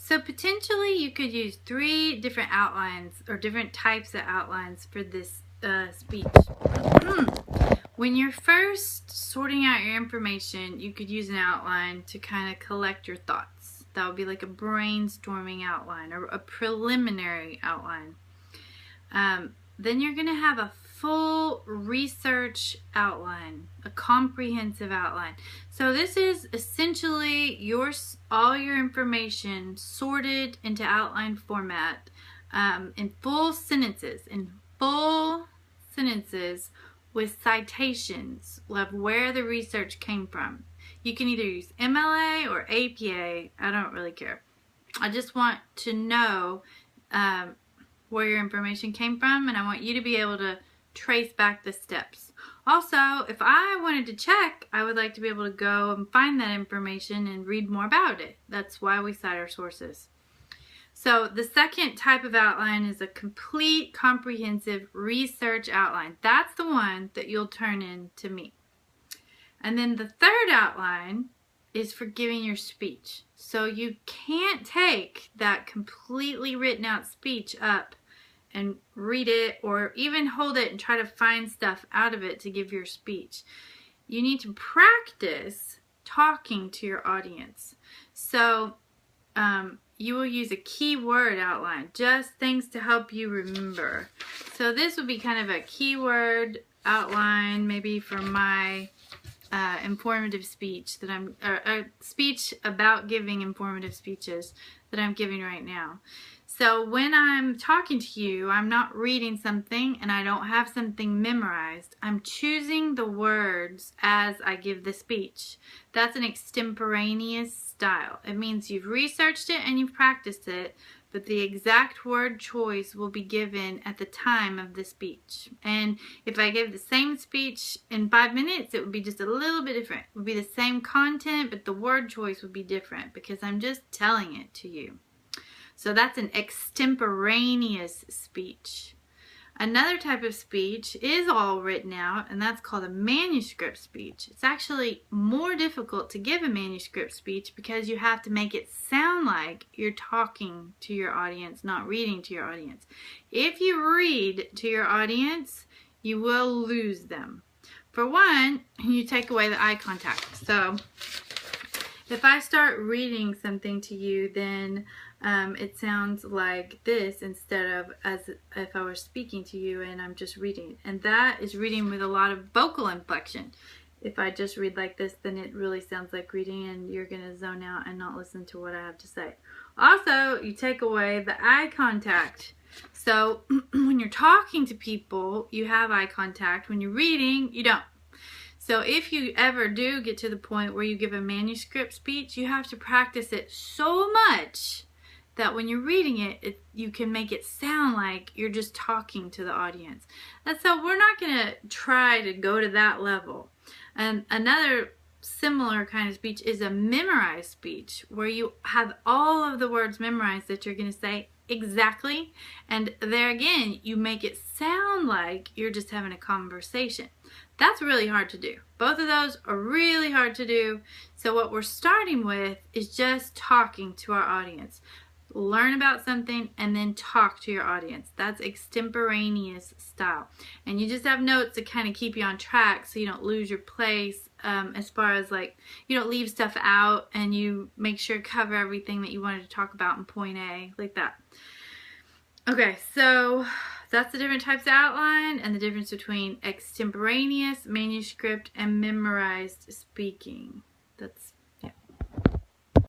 So potentially you could use 3 different outlines or different types of outlines for this speech. When you're first sorting out your information, you could use an outline to kind of collect your thoughts. That would be like a brainstorming outline or a preliminary outline. Then you're going to have a full research outline, a comprehensive outline. So this is essentially all your information sorted into outline format in full sentences with citations of where the research came from. You can either use MLA or APA. I don't really care. I just want to know where your information came from, and I want you to be able to trace back the steps. Also, if I wanted to check, I would like to be able to go and find that information and read more about it. That's why we cite our sources. So the second type of outline is a complete, comprehensive research outline. That's the one that you'll turn in to me. And then the third outline is for giving your speech. So you can't take that completely written out speech up and read it or even hold it and try to find stuff out of it to give your speech. You need to practice talking to your audience. So you will use a keyword outline, just things to help you remember. So this would be kind of a keyword outline, maybe for my informative speech that a speech about giving informative speeches that I'm giving right now. So when I'm talking to you, I'm not reading something and I don't have something memorized. I'm choosing the words as I give the speech. That's an extemporaneous style. It means you've researched it and you've practiced it, but the exact word choice will be given at the time of the speech. And if I give the same speech in 5 minutes, it would be just a little bit different. It would be the same content, but the word choice would be different because I'm just telling it to you. So that's an extemporaneous speech. Another type of speech is all written out, and that's called a manuscript speech. It's actually more difficult to give a manuscript speech because you have to make it sound like you're talking to your audience, not reading to your audience. If you read to your audience, you will lose them. For one, you take away the eye contact. So if I start reading something to you, then it sounds like this instead of as if I were speaking to you and I'm just reading. And that is reading with a lot of vocal inflection. If I just read like this, then it really sounds like reading and you're going to zone out and not listen to what I have to say. Also, you take away the eye contact. So when you're talking to people, you have eye contact. When you're reading, you don't. So if you ever do get to the point where you give a manuscript speech, you have to practice it so much that when you're reading it, you can make it sound like you're just talking to the audience. And so we're not going to try to go to that level. And another similar kind of speech is a memorized speech, where you have all of the words memorized that you're going to say exactly. And there again, you make it sound like you're just having a conversation. That's really hard to do. Both of those are really hard to do. So what we're starting with is just talking to our audience. Learn about something and then talk to your audience. That's extemporaneous style. And you just have notes to kind of keep you on track so you don't lose your place as far as like you don't leave stuff out and you make sure to cover everything that you wanted to talk about in point A, like that. Okay, so that's the different types of outline and the difference between extemporaneous, manuscript, and memorized speaking. That's